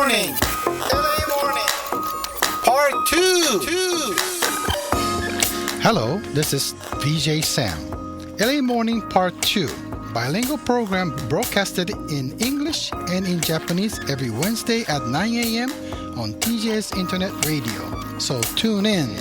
morning. LA morning. Part 2. Hello, this is VJ SAM. LA Morning Part 2. Bilingual program broadcasted in English and in Japanese every Wednesday at 9 a.m. on TJS Internet Radio. So tune in.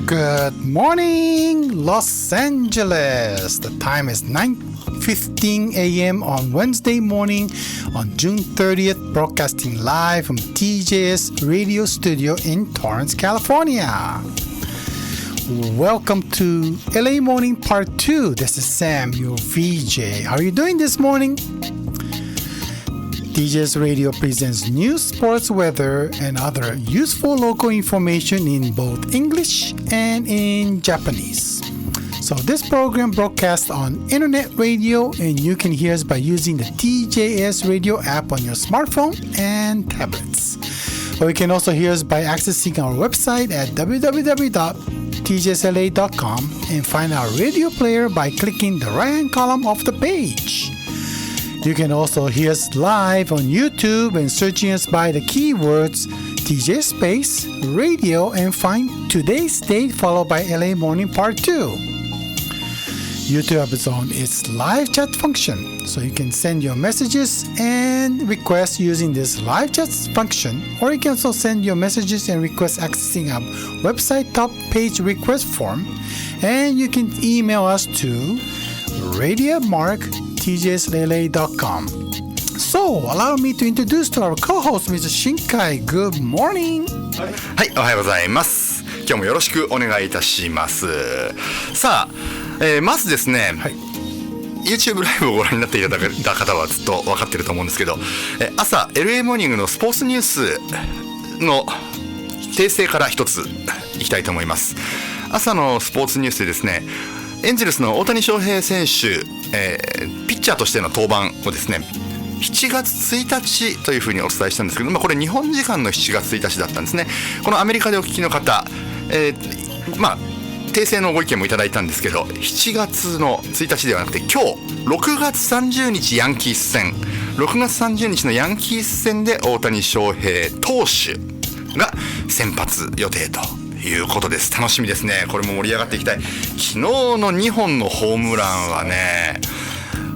Good morning, Los Angeles. The time is 9:15 a.m. on Wednesday morning on June 30th, broadcasting live from TJS Radio Studio in Torrance, California. Welcome to LA Morning Part 2. This is Sam, your VJ. How are you doing this morning? TJS Radio presents news, sports, weather, and other useful local information in both English and in Japanese. So this program broadcasts on internet radio, and you can hear us by using the TJS Radio app on your smartphone and tablets. Or you can also hear us by accessing our website at www.tjsla.com and find our radio player by clicking the right-hand column of the page. You can also hear us live on YouTube and searching us by the keywords TJ Space Radio and find today's date followed by LA Morning Part 2. YouTube is on its live chat function, so you can send your messages and requests using this live chat function, or you can also send your messages and requests accessing a website top page request form, and you can email us to radio@tjsla.com. So, allow me to introduce to our co-host, Mr. Shinkai. Good morning. はい、おはようございます。今日もよろしくお願いいたします。さあ、まずですね、はい、YouTube ライブをご覧になっていただいた方はずっと分かってると思うんですけど、朝 LA モーニングのスポーツニュースの訂正から一ついきたいと思います。朝のスポーツニュースでですね、エンゼルスの大谷翔平選手、ピッチャーとしての登板をですね、7月1日というふうにお伝えしたんですけど、これ日本時間の7月1日だったんですね。このアメリカでお聞きの方、訂正のご意見もいただいたんですけど、7月の1日ではなくて今日6月30日ヤンキース戦、6月30日のヤンキース戦で大谷翔平投手が先発予定ということです。楽しみですね。これも盛り上がっていきたい。昨日の2本のホームランはね、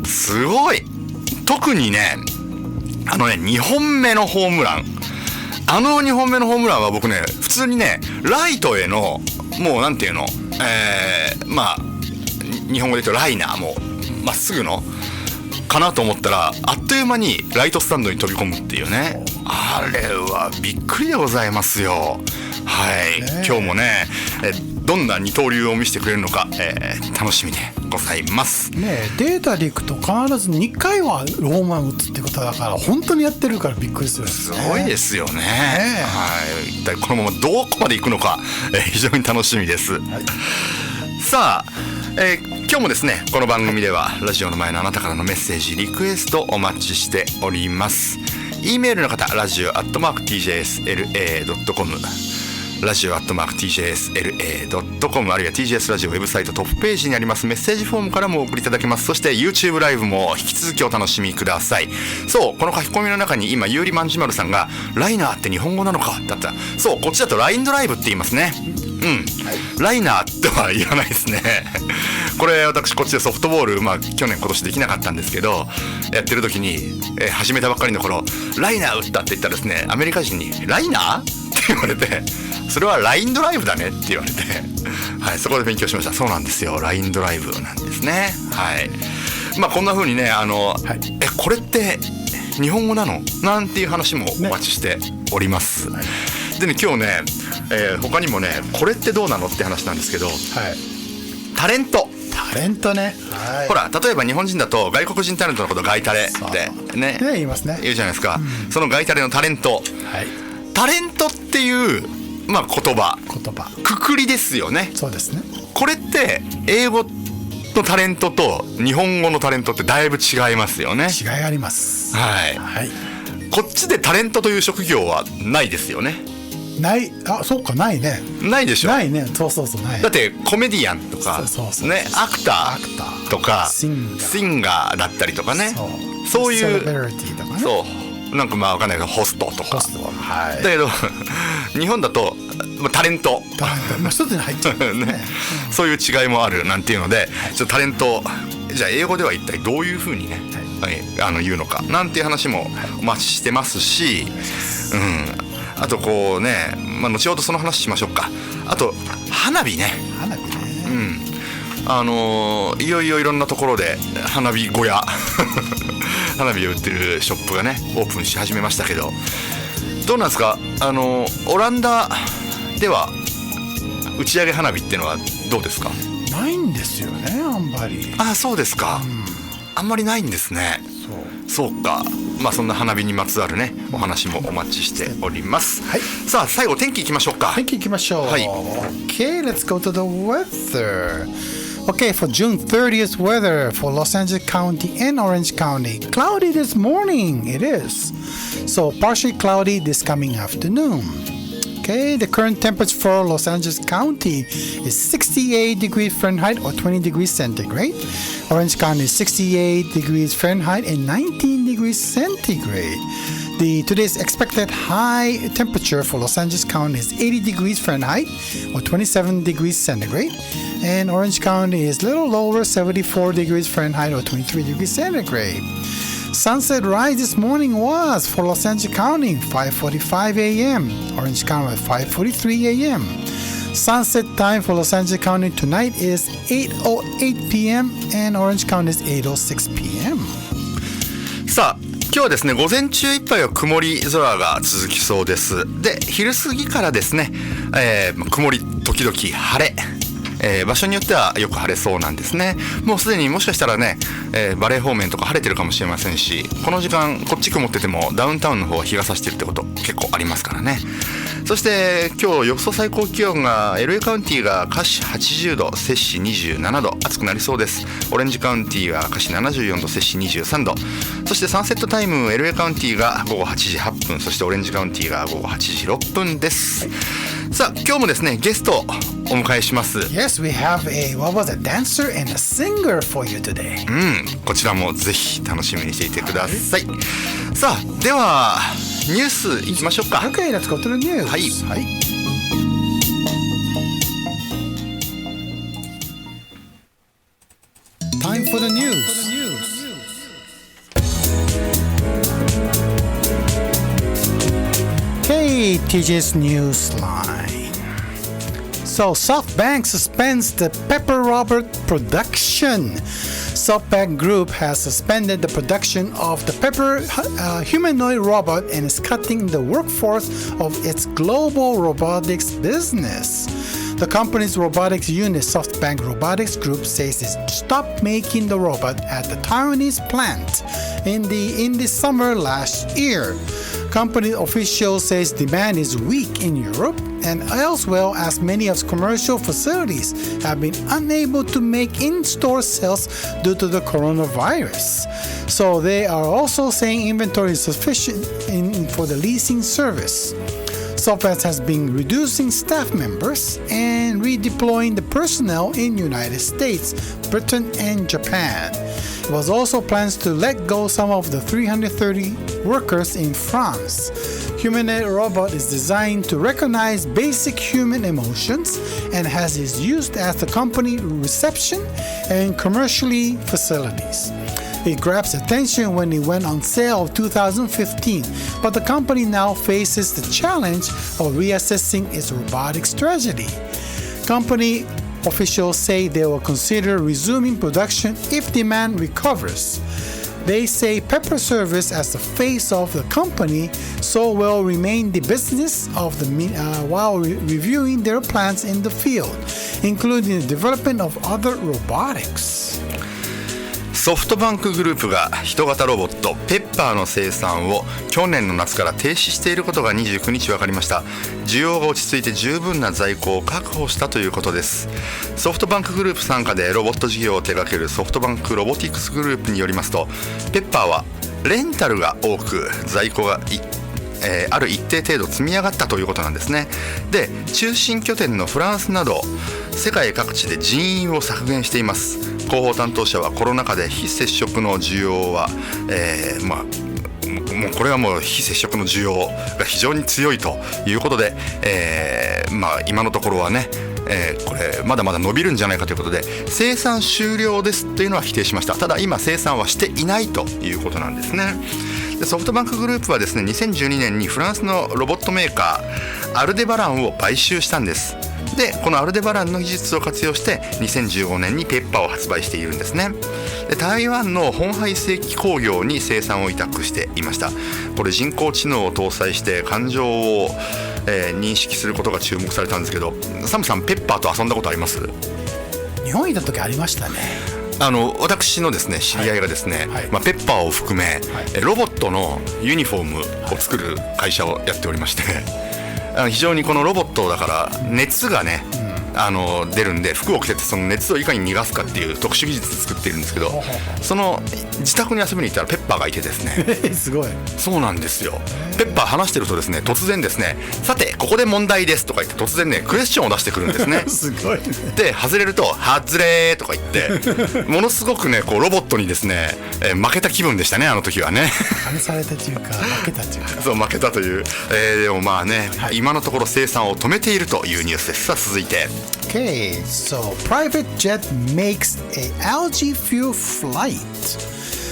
すごい。特にね、2本目のホームラン、2本目のホームランは僕ね、普通にね、ライトへのもうなんていうの、日本語で言うとライナー、もうまっすぐのかなと思ったら、あっという間にライトスタンドに飛び込むっていうね、あれはびっくりでございますよ。はい、今日もね、どんな二刀流を見せてくれるのか、楽しみでございますね。データでいくと必ず2回はホームラン打つってことだから、本当にやってるからびっくりするんですね。すごいですよね。はい、一体このままどこまで行くのか、非常に楽しみです。はい、さあ、今日もですね、この番組ではラジオの前のあなたからのメッセージ、リクエストお待ちしております。 E メールの方、radio@tjsla.com、radio@tjsla.com、 あるいは TJS ラジオウェブサイトトップページにありますメッセージフォームからもお送りいただけます。そして YouTube ライブも引き続きお楽しみください。そう、この書き込みの中に今有利まんじまるさんがライナーって日本語なのかだった。そう、こっちだとラインドライブって言いますね。うん、ライナーとは言わないですね。これ私こっちでソフトボール、去年今年できなかったんですけど、やってる時に、始めたばっかりの頃ライナー打ったって言ったらですね、アメリカ人にライナーって言われて、それはラインドライブだねって言われて、はい、そこで勉強しました。そうなんですよ、ラインドライブなんですね。はい、こんな風にね、これって日本語なのなんていう話もお待ちしております。でね今日ね、他にもねこれってどうなのって話なんですけど、はい、タレントね、はい、ほら例えば日本人だと外国人タレントのこと外タレってね言いますね、言うじゃないですか、その外タレのタレント、はい、タレントっていうまあ言葉くくりですよね。そうですね。これって英語のタレントと日本語のタレントってだいぶ違いますよね。違いあります。はい、はい、こっちでタレントという職業はないですよね。ない、あ、そうか、ないね。ないでしょ。ないね、そうない。だってコメディアンとかね、アクターとかシンガーだったりとかね、そういうセレブリティとかね、そうなんかまあわかんないけどホストとか、はい、だけど日本だとタレント一つに入っちゃう、ねそういう違いもあるなんていうので、ちょっとタレントじゃあ英語では一体どういうふうにね、言うのかなんていう話もお待ちしてますし、あとこうね、まあ、後ほどその話しましょうか。あと花火ね、いよいよいろんなところで花火小屋花火を売ってるショップがねオープンし始めましたけど、どうなんですか、オランダでは打ち上げ花火っていうのはどうですか？ないんですよね、あんまり。あ、そうですか、あんまりないんですね。そうか、まあそんな花火にまつわるねお話もお待ちしております、はい、さあ最後天気いきましょうか。天気いきましょう、はい、Okay, let's go to the weather. Okay, for June 30th weather for Los Angeles County and Orange County. Cloudy this morning, it is. So partially cloudy this coming afternoon. Okay, the current temperature for Los Angeles County is 68 degrees Fahrenheit or 20 degrees centigrade. Orange County is 68 degrees Fahrenheit and 19 degrees centigrade. Today's expected high temperature for Los Angeles County is 80 degrees Fahrenheit or 27 degrees centigrade. And Orange County is a little lower, 74 degrees Fahrenheit or 23 degrees centigrade. Sunset rise this morning was for Los Angeles County 5:45 a.m. Orange County 5:43 a.m. Sunset time for Los Angeles County tonight is 8:08 p.m. and Orange County is 8:06 p.m. さあ今日はですね午前中いっぱいは曇り空が続きそうです。で昼過ぎからですね、曇り時々晴れ、場所によってはよく晴れそうなんですね。もうすでにもしかしたらね、バレー方面とか晴れてるかもしれませんし、この時間こっち曇っててもダウンタウンの方は日が差してるってこと結構ありますからね。そして今日予想最高気温が LA カウンティが華氏80度摂氏27度暑くなりそうです。オレンジカウンティが華氏74度摂氏23度、そしてサンセットタイム LA カウンティが午後8時8分、そしてオレンジカウンティが午後8時6分です。さあ今日もですねゲストをお迎えします。 Yes, we have a dancer and a singer for you today. こちらもぜひ楽しみにしていてください。さあではニュースいきましょうか。 Okay, let's go to the news. はい、Time for the news. Okay, TJS Newsline. So Softbank suspends the Pepper Robert production. Softbank Group has suspended the production of the Pepper humanoid robot and is cutting the workforce of its global robotics business. The company's robotics unit, Softbank Robotics Group, says it stopped making the robot at the Taiwanese plant in the summer last year. Company officials says demand is weak in Europe and elsewhere as many of commercial facilities have been unable to make in-store sales due to the coronavirus. So they are also saying inventory is sufficient for the leasing service. Softbank has been reducing staff members and redeploying the personnel in United States, Britain, and Japan. It was also plans to let go some of the 330 workers in France. Humanoid robot is designed to recognize basic human emotions and is used as the company reception and commercially facilities. It grabs attention when it went on sale in 2015, but the company now faces the challenge of reassessing its robotic strategy. Company officials say they will consider resuming production if demand recovers. They say Pepper Service as the face of the company so will remain the business of the while reviewing their plans in the field, including the development of other robotics. ソフトバンクグループが人型ロボットペッパーの生産を去年の夏から停止していることが29日分かりました。需要が落ち着いて十分な在庫を確保したということです。ソフトバンクグループ傘下でロボット事業を手掛けるソフトバンクロボティクスグループによりますと、ペッパーはレンタルが多く在庫がある一定程度積み上がったということなんですね。で、中心拠点のフランスなど世界各地で人員を削減しています。広報担当者はコロナ禍で非接触の需要は、もうこれはもう非接触の需要が非常に強いということで、今のところはね、これまだまだ伸びるんじゃないかということで生産終了ですというのは否定しました。ただ今生産はしていないということなんですね。でソフトバンクグループはですね、2012年にフランスのロボットメーカーアルデバランを買収したんです。でこのアルデバランの技術を活用して2015年にペッパーを発売しているんですね。で台湾の本廃正規工業に生産を委託していました。これ人工知能を搭載して感情を、認識することが注目されたんですけど、サムさんペッパーと遊んだことあります？日本にいた時ありましたね。私のですね知り合いがですね、ペッパーを含め、ロボットのユニフォームを作る会社をやっておりまして非常にこのロボットだから熱がね、出るんで服を着ててその熱をいかに逃がすかっていう特殊技術で作っているんですけど、その自宅に遊びに行ったらペッパーがいてですねすごい。そうなんですよ。ペッパー話してるとですね突然ですね、さてここで問題ですとか言って突然ねクエスチョンを出してくるんですねすごいね。で外れると外れーとか言ってものすごくねこうロボットにですね、負けた気分でしたね、あの時はね試されたというか負けたというかそう負けたという、でもまあね、今のところ生産を止めているというニュースです。さあ続いてOkay, so private jet makes a algae fuel flight.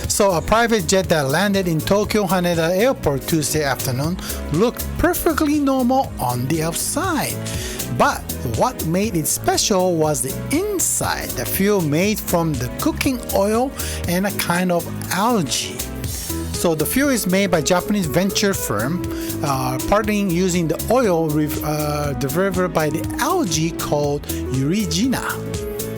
So a private jet that landed in Tokyo Haneda Airport Tuesday afternoon looked perfectly normal on the outside. But what made it special was the inside, the fuel made from the cooking oil and a kind of algae.So the fuel is made by Japanese venture firm, partly using the oil derived by the algae called Euregina.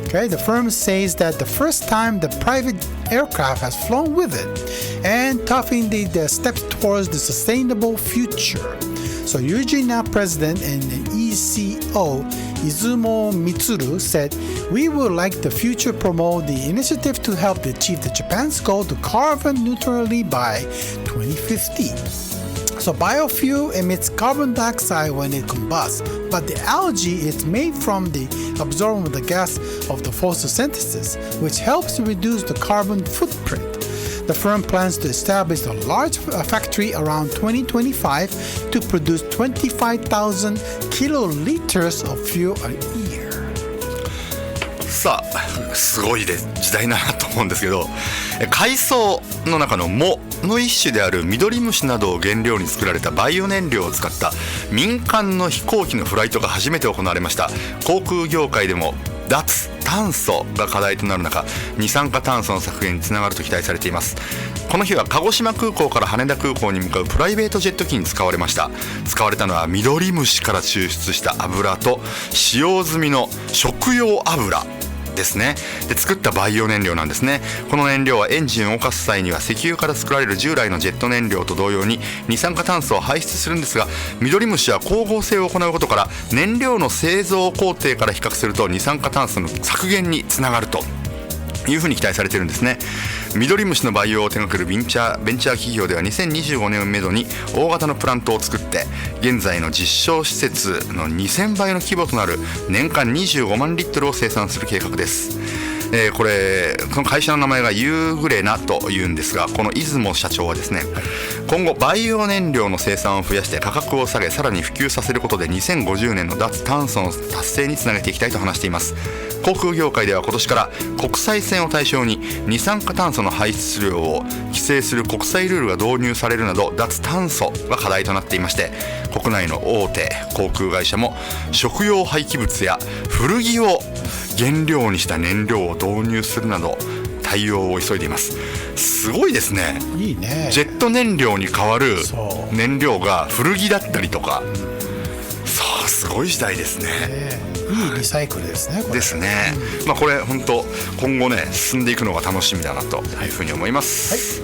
Okay, the firm says that the first time the private aircraft has flown with it, and toughing the steps towards the sustainable future. So Euregina president and ECO Izumo Mitsuru said, "We would like the future promote the initiative to help achieve the Japan's goal to carbon neutrality by 2050." So biofuel emits carbon dioxide when it combusts, but the algae is made from the absorption of the gas of the photosynthesis, which helps to reduce the carbon footprint.The firm plans to establish a large factory around 2025 to produce 25,000 kiloliters of fuel a year. さあすごい時代だなと思うんですけど、海藻の中の藻の一種であるミドリムシなどを原料に作られたバイオ燃料を使った民間の飛行機のフライトが初めて行われました。航空業界でも脱炭素が課題となる中、二酸化炭素の削減につながると期待されています。この日は鹿児島空港から羽田空港に向かうプライベートジェット機に使われました。使われたのはミドリムシから抽出した油と使用済みの食用油ですね。で作ったバイオ燃料なんですね。この燃料はエンジンを動かす際には石油から作られる従来のジェット燃料と同様に二酸化炭素を排出するんですが、ミドリムシは光合成を行うことから燃料の製造工程から比較すると二酸化炭素の削減につながるというふうに期待されているんですね。ミドリムシの培養を手掛けるベンチャー企業では2025年をめどに大型のプラントを作って現在の実証施設の2000倍の規模となる年間25万リットルを生産する計画です。この会社の名前がユーグレナというんですが、この出雲社長はですね、今後バイオ燃料の生産を増やして価格を下げさらに普及させることで2050年の脱炭素の達成につなげていきたいと話しています。航空業界では今年から国際線を対象に二酸化炭素の排出量を規制する国際ルールが導入されるなど脱炭素が課題となっていまして、国内の大手航空会社も食用廃棄物や古着を原料にした燃料を導入するなど対応を急いでいます。すごいですね。いいね。ジェット燃料に代わる燃料が古着だったりとか、そうすごい時代ですね。いいリサイクルですね。これですね。これ本当今後ね進んでいくのが楽しみだなというふうに思います。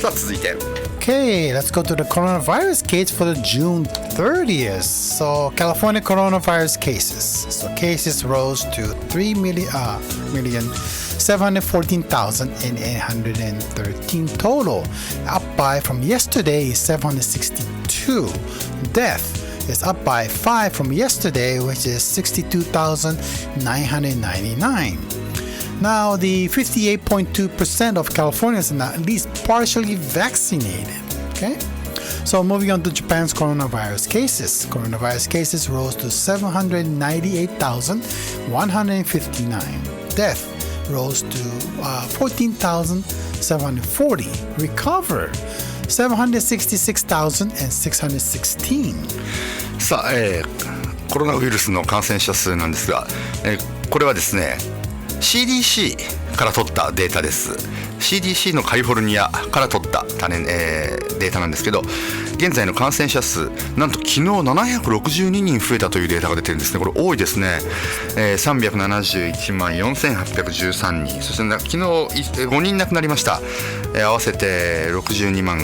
さあ続いて。Okay, let's go to the coronavirus case for the June 30th. So, California coronavirus cases. So, cases rose to 3,714,813 total, up by from yesterday 762. Death is up by 5 from yesterday, which is 62,999. Now, the 58.2% of Californians are at least partially vaccinated. Okay? So, moving on to Japan's coronavirus cases. Coronavirus cases rose to 798,159. Death rose to 14,740. Recovered 766,616. さあ、コロナウイルスの感染者数なんですが、これはですねCDC から取ったデータです。 CDC のカリフォルニアから取ったデータなんですけど、現在の感染者数なんと昨日762人増えたというデータが出てるんですね。これ多いですね。371万4813人、そして昨日5人亡くなりました。合わせて62万違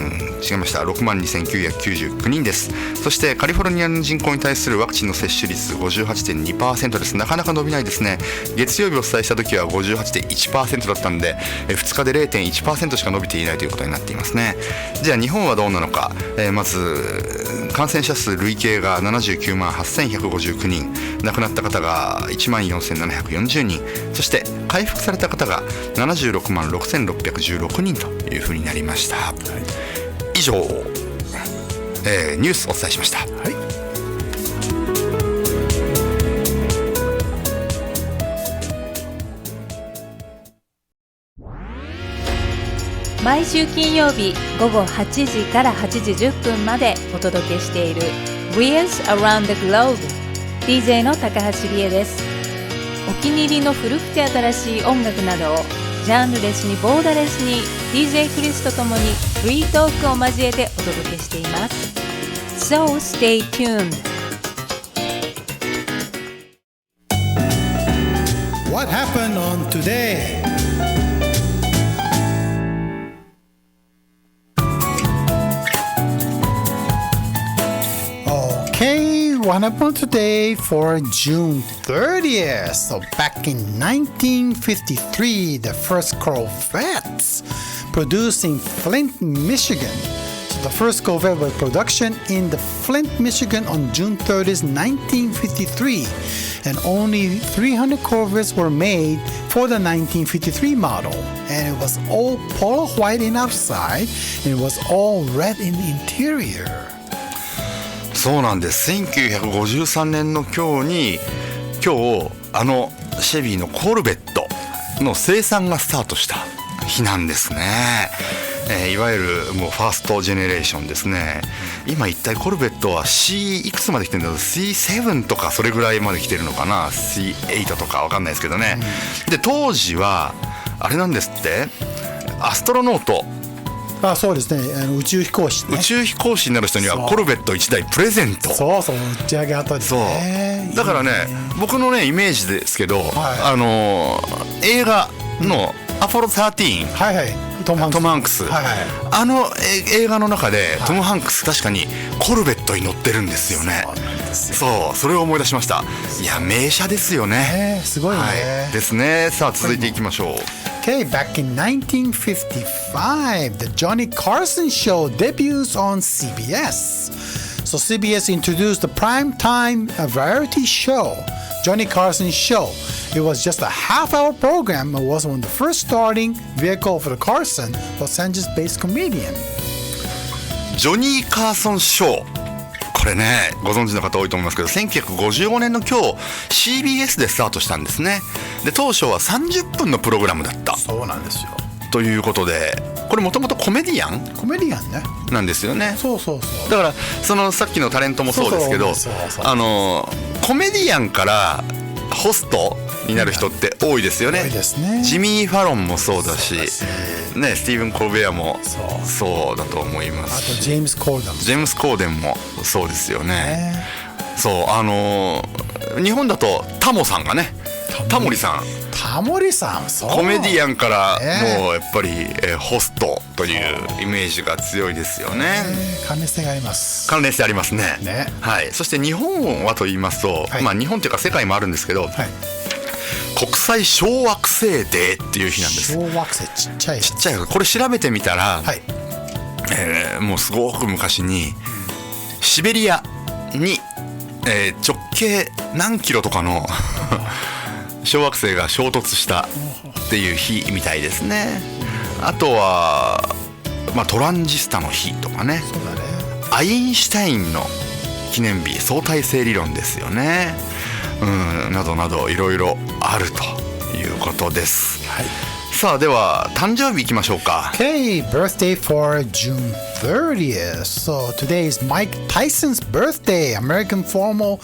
いました6万2999人です。そしてカリフォルニアの人口に対するワクチンの接種率 58.2% です。なかなか伸びないですね。月曜日お伝えした時は 58.1% だったんで、2日で 0.1% しか伸びていないということになっていますね。じゃあ日本はどうなのか。まず感染者数累計が79万8159人、亡くなった方が1万4740人、そして回復された方が76万6616人というふうになりました。以上、ニュースお伝えしました。毎週金曜日午後8時から8時10分までお届けしている Winz Around the Globe DJ の高橋理恵です。お気に入りの古くて新しい音楽などをジャンルレスにボーダレスに DJ クリスとともにフリートークを交えてお届けしています。 So stay tuned. What happened on today?What happened today for June 30th? So back in 1953, the first Corvettes produced in Flint, Michigan. So the first Corvette was production in the Flint, Michigan on June 30th, 1953. And only 300 Corvettes were made for the 1953 model. And it was all polo white in outside, and it was all red in the interior.そうなんです。1953年の今日あのシェビーのコルベットの生産がスタートした日なんですね。いわゆるもうファーストジェネレーションですね。今一体コルベットは C いくつまで来てるんだろう。 C7 とかそれぐらいまで来てるのかな。 C8 とか分かんないですけどね、で当時はあれなんですって、アストロノート、そうですね、宇宙飛行士ね。宇宙飛行士になる人にはコルベット1台プレゼント。そう打ち上げ後にね。だからね、僕のねイメージですけど、映画のアポロ13、トム・ハンクス、あの映画の中でトム・ハンクス確かにコルベットに乗ってるんですよね。それを思い出しました。いや名車ですよね。すごいね、ですね。さあ続いていきましょう。Okay, back in 1955, the Johnny Carson Show debuts on CBS. So CBS introduced the primetime variety show, Johnny Carson Show. It was just a half-hour program and was one of the first starting vehicle for the Carson, Los Angeles-based comedian. ジョニー・カーソン・ショー。これねご存知の方多いと思いますけど、1955年の今日 CBS でスタートしたんですね。で当初は30分のプログラムだった。そうなんですよ。ということで、これもともとコメディアンねなんですよね。そうだからそのさっきのタレントもそうですけど、コメディアンからホストになる人って多いですよね。多いですね。ジミー・ファロンもそうだし、ね、スティーブン・コルベアもそうだと思いますし、あとジェームス・コーデンもそうですよね。そう日本だとタモさんがね、タモリさんそうコメディアンからもうやっぱり、ホストというイメージが強いですよね。関連性があります。関連性ありますね。はい。そして日本はと言いますと、まあ日本というか世界もあるんですけど、国際小惑星デーっていう日なんです。小惑星ちっちゃいこれ調べてみたら、もうすごく昔にシベリアに、直径何キロとかの小惑星が衝突したっていう日みたいですね。あとは、まあ、トランジスタの日とかね。そうだね。アインシュタインの記念日、相対性理論ですよね。などなどいろいろあるということです。さあでは誕生日いきましょうか。Okay, birthday for June 30th. So today is Mike Tyson's birthday, American former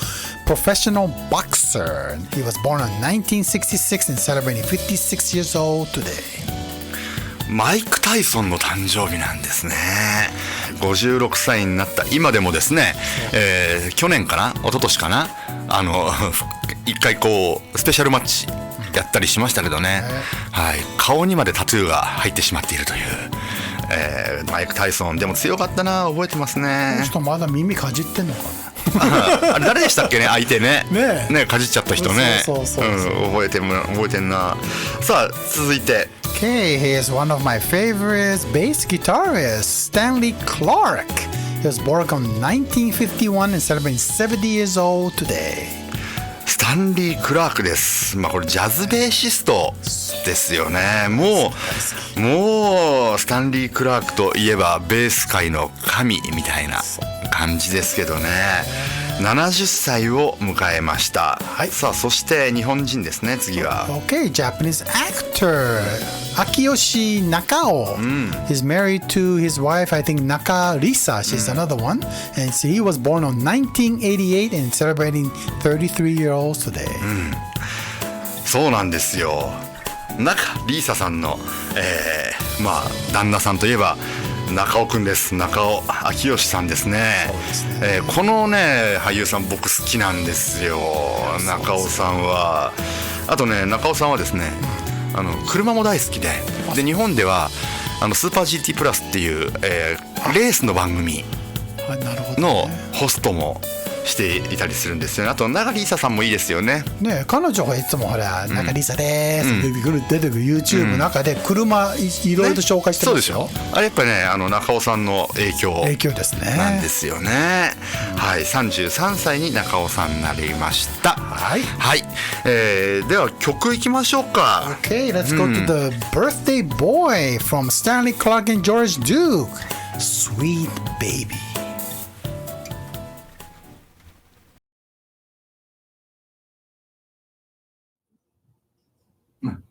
professional boxer. He was born in 1966 and celebrating 56 years old today. マイク・タイソンの誕生日なんですね。56歳になった今でもですね、去年かな一昨年かな一回こうスペシャルマッチやったりしましたけどね、顔にまでタトゥーが入ってしまっているという、マイク・タイソンでも強かったな。覚えてますね。この人まだ耳かじってんのかなあれ誰でしたっけね、相手ねかじっちゃった人ね。覚えてんな。さあ続いて、Okay, he is one of my favorites, bass guitarist, Stanley Clarke. He was born in 1951 and celebrating 70 years old today. スタンリー・クラークです。まあこれジャズベーシストですよね。もうスタンリー・クラークといえばベース界の神みたいな感じですけどね。70歳を迎えました。さあそして日本人ですね。次は Okay, Japanese actor Akiyoshi Nakao. He's married to his wife, I think Naka Risa. She's another one. And he was born on 1988 and celebrating 33 years old today. そうなんですよ。中リーサさんの、まあ旦那さんといえば中尾くんです。中尾明義さんですね。このね俳優さん僕好きなんですよ。中尾さんは。あとね中尾さんはですね、車も大好きで日本ではスーパー GT プラスっていう、レースの番組のホストもしていたりするんですよね。あと中里依紗さんもいいですよね。ね、彼女がいつもほら中里依紗でーす、出てくる YouTube の中で車いろいろと紹介してますよ。そうでしょ。あれやっぱりね中尾さんの影響ですね。なんですよね。はい、33歳に中尾さんになりました。はい、では曲いきましょうか。 Okay, let's go to the birthday boy from Stanley Clarke and George Duke, Sweet Baby。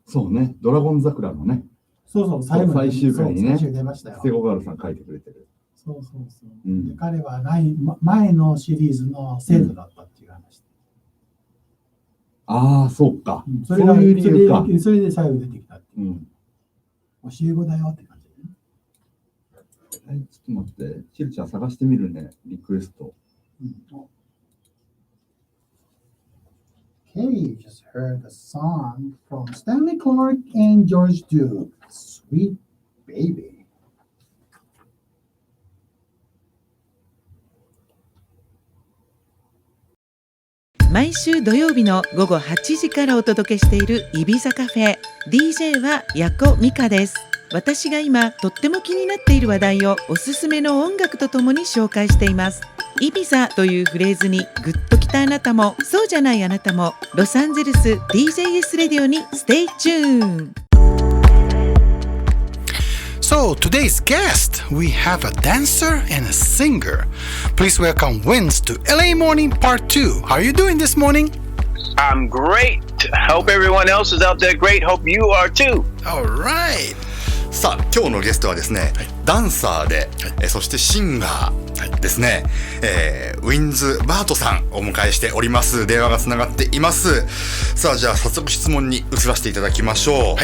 そうね、ドラゴン桜のね、そう最終回にね、ス出ましたよ。テゴガールさん書いてくれてる。そう、で彼は前のシリーズの生徒だったっていう話。ああ、そうか。そういう理由か。それで最後出てきたっていう。教え子だよって感じでね。ちょっと待って、チルちゃん探してみるね、リクエスト。Okay, you just heard a song from Stanley Clarke and George Duke, Sweet Baby. 毎週土曜日の午後8時からお届けしているイビザカフェ。 DJ はヤコミカです。私が今とっても気になっている話題をおすすめの音楽とともに紹介しています。イビザというフレーズにグッときたあなたもそうじゃないあなたもロサンゼルス TJS ラディオに Stay tuned。 So today's guest, we have a dancer and a singer. Please welcome Winz to LA Morning Part 2. How are you doing this morning? I'm great. Hope everyone else is out there great. Hope you are too. All right. さあ今日のゲストはですね、ダンサーで、そしてシンガーですね、ウィンズバートさんをお迎えしております。電話がつながっています。さあじゃあ早速質問に移らせていただきましょ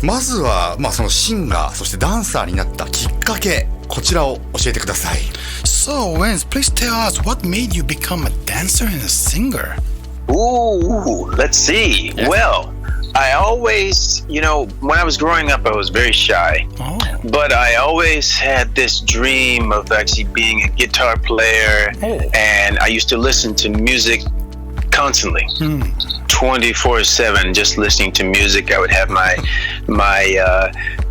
う。まずは、そのシンガーそしてダンサーになったきっかけ、こちらを教えてください。 So, Winz, please tell us what made you become a dancer and a singer? Ooh, let's see. Well, I always, when I was growing up, I was very shy. But I always had this dream of actually being a guitar player. And I used to listen to music constantly. 24/7, just listening to music. I would have my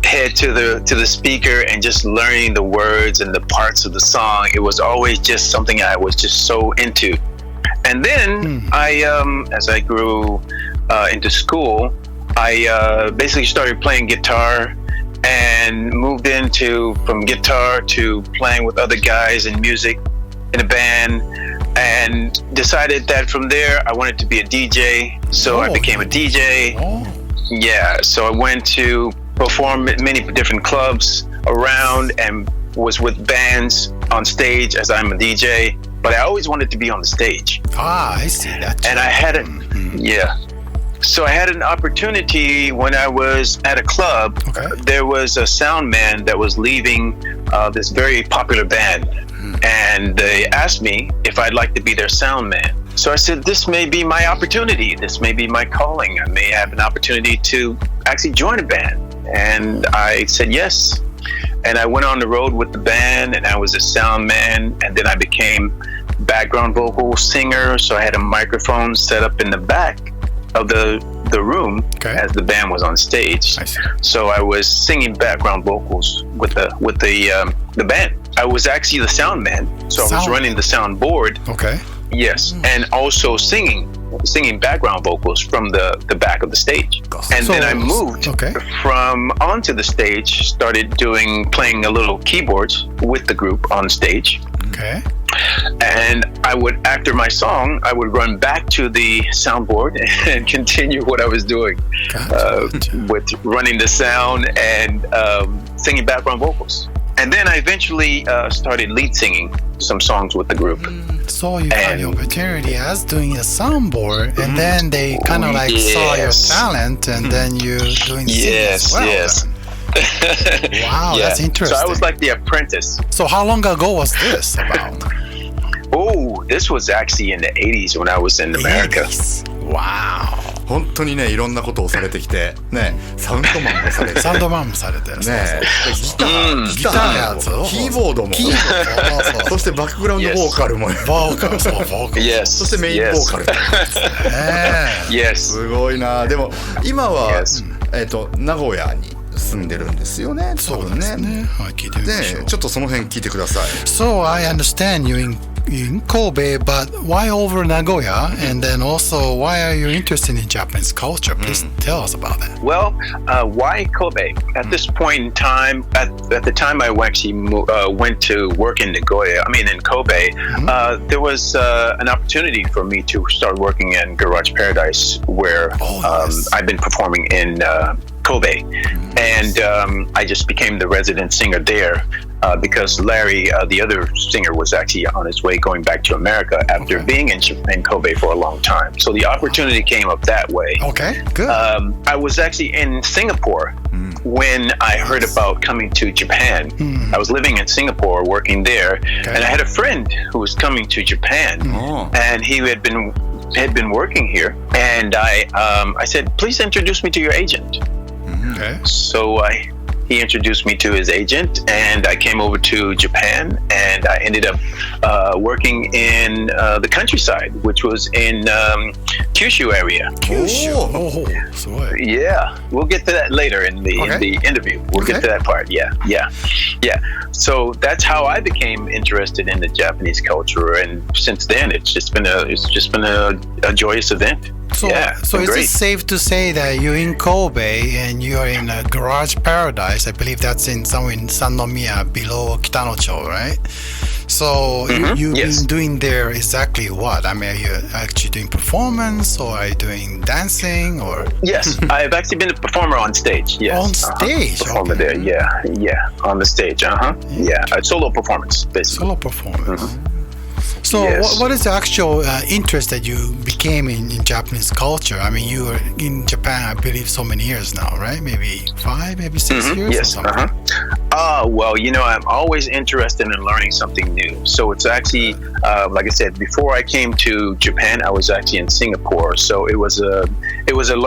head to the speaker and just learning the words and the parts of the song. It was always just something I was just so into. And then as I grew into school, I basically started playing guitar and moved from guitar to playing with other guys in music in a band. And decided that from there I wanted to be a DJ, so I became a DJ. Yeah, so I went to perform at many different clubs around and was with bands on stage as I'm a DJ, but I always wanted to be on the stage. I see that. And I had So I had an opportunity when I was at a club. There was a sound man that was leaving this very popular band. And they asked me if I'd like to be their sound man. So I said, this may be my opportunity. This may be my calling. I may have an opportunity to actually join a band. And I said yes. And I went on the road with the band and I was a sound man. And then I became background vocal singer. So I had a microphone set up in the back of the room as the band was on stage. So I was singing background vocals with the band. I was actually the sound man, so I was running the sound board. Yes, and also singing background vocals from the back of the stage. And then I moved from onto the stage, started playing a little keyboards with the group on stage. And I would, after my song, I would run back to the soundboard and continue what I was doing with running the sound and singing background vocals. And then I eventually started lead singing some songs with the group. So you got the opportunity as doing a soundboard, and then they kind of saw your talent, and then you doing singing as well. Yes. Wow, that's interesting. So I was like the apprentice. So how long ago was this about? Oh, this was actually in the 80s when I was in America. Wow. 本当にね、いろんなことをされてきてね、サウンドマンもされてサウンドマンもされてるね、ギター、キーボードも、そしてバックグラウンドボーカルも、そしてメインボーカルすごいな。でも今は名古屋に住んでるんですよね。そうですね。聞いてみましょう。ちょっとその辺聞いてください。So I understand you in Kobe, but why over Nagoya? And then also, why are you interested in Japanese culture? Please tell us about that. Well, why Kobe? At this point in time, at the time I actually went to work in Nagoya, in Kobe, there was an opportunity for me to start working in Garage Paradise, where I've been performing in Kobe. And I just became the resident singer there. Because Larry, the other singer, was actually on his way going back to America after being in Kobe for a long time. So the opportunity came up that way. Okay, good. I was actually in Singapore when I heard about coming to Japan. I was living in Singapore, working there, and I had a friend who was coming to Japan, and he had been working here. And I said, please introduce me to your agent. So he introduced me to his agent, and I came over to Japan, and I ended up working in the countryside, which was in Kyushu area. Yeah, we'll get to that later in the interview. We'll get to that part. Yeah. So that's how I became interested in the Japanese culture, and since then it's just been a joyous event. So is it safe to say that you're in Kobe and you're in a Garage Paradise? I believe that's somewhere in Sannomiya below Kitanocho, right? So you've been doing there exactly what? I mean, are you actually doing performance or are you doing dancing or? Yes, I've actually been a performer on stage. Yes, on stage. Performer there. Yeah, on the stage. Yeah, a solo performance, basically. Solo performance. So what is the actual interest that you became in Japanese culture? I mean, you were in Japan, I believe, so many years now, right? Maybe 5, maybe 6 years or something? Well, I'm always interested in learning something new. So it's actually, like I said, before I came to Japan, I was actually in Singapore. So it was a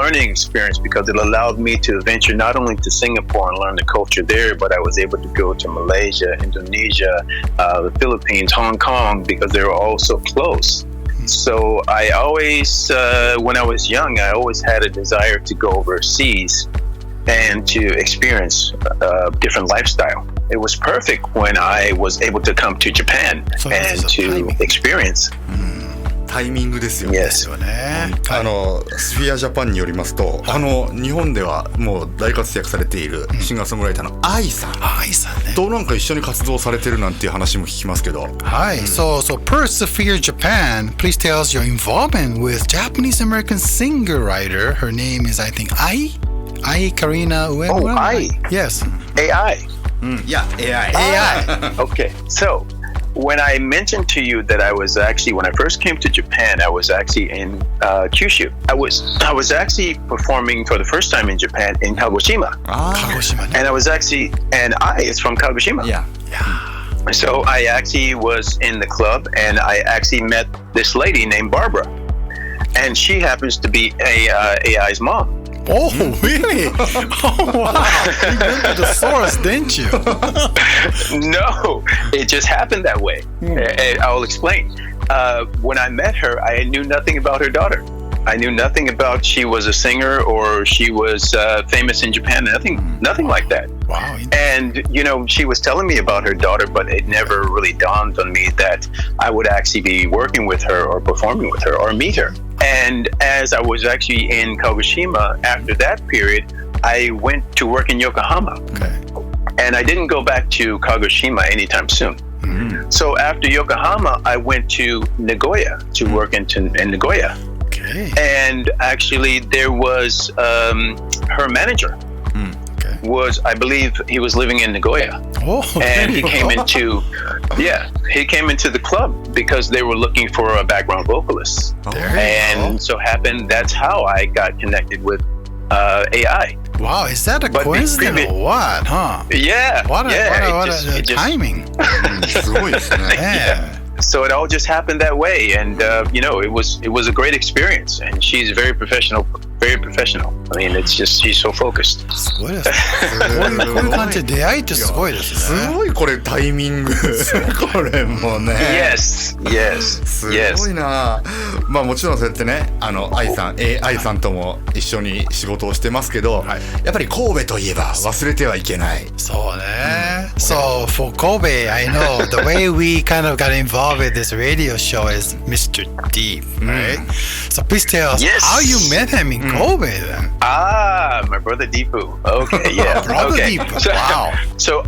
learning experience because it allowed me to venture not only to Singapore and learn the culture there, but I was able to go to Malaysia, Indonesia, the Philippines, Hong Kong, because they were all so close. So I always, when I was young, I always had a desire to go overseas and to experience a different lifestyle. It was perfect when I was able to come to Japan and to experience. タイミングですよね。Yes. スフィアジャパンによりますと、日本ではもう大活躍されているシンガーソングライターの愛さんとなんか一緒に活動されてるなんていう話も聞きますけど。はい。So per Sophia Japan, please tell us your involvement with Japanese American singer-writer. Her name is, I think, Ai Karina Uemura. Oh, Ai. Yes. AI. Yeah, AI. Okay, so when I mentioned to you that I was actually, when I first came to Japan, I was actually in Kyushu. I was actually performing for the first time in Japan in Kagoshima. Kagoshima. And I was actually, and I is from Kagoshima. Yeah. So I actually was in the club and I actually met this lady named Barbara. And she happens to be AI's mom. Oh, really? Oh, wow. You went to the source, didn't you? No, it just happened that way. I'll explain. When I met her, I knew nothing about her daughter. I knew nothing about she was a singer or she was famous in Japan. Nothing like that. Wow. And, she was telling me about her daughter, but it never really dawned on me that I would actually be working with her or performing with her or meet her. And as I was actually in Kagoshima, after that period, I went to work in Yokohama. Okay. And I didn't go back to Kagoshima anytime soon. So after Yokohama, I went to Nagoya to work in Nagoya. Okay. And actually, there was her manager. Was, I believe, he was living in Nagoya. Oh, and he came into the club because they were looking for a background vocalist. And so happened that's how I got connected with AI. Wow, is that a coincidence or what, huh? Yeah. What a timing. すごいですね。Yeah. So it all just happened that way, and it was a great experience. And she's very professional. I mean, it's just she's so focused. すごいですね。こういう感じで出会いってすごいですね。すごいこれタイミング。これもね。Yes. すごいな。まあもちろんそうやってね、愛さんとも一緒に仕事をしてますけど、やっぱり神戸といえば忘れてはいけない。そうね。So for Kobe, I know the way we kind of got involved with this radio show is Mr. Deep, right? So please tell us how you met him in Kobe then. My brother Deepu. Okay, yeah. Brother Deepu. Wow. So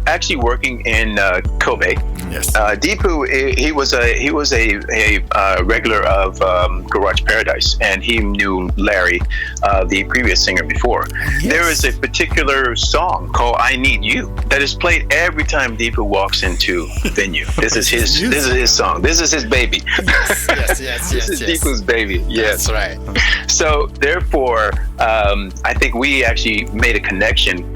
actually working in Kobe. Yes. Deepu, he was a regular of Garage Paradise, and he knew Larry, the previous singer before. Yes. There is a particular song called "I Need You" that is played every time Deepu walks into the venue. This is his song. This is his baby. Yes. This is Deepu's baby. Yes. That's right. So therefore, I think we actually made a connection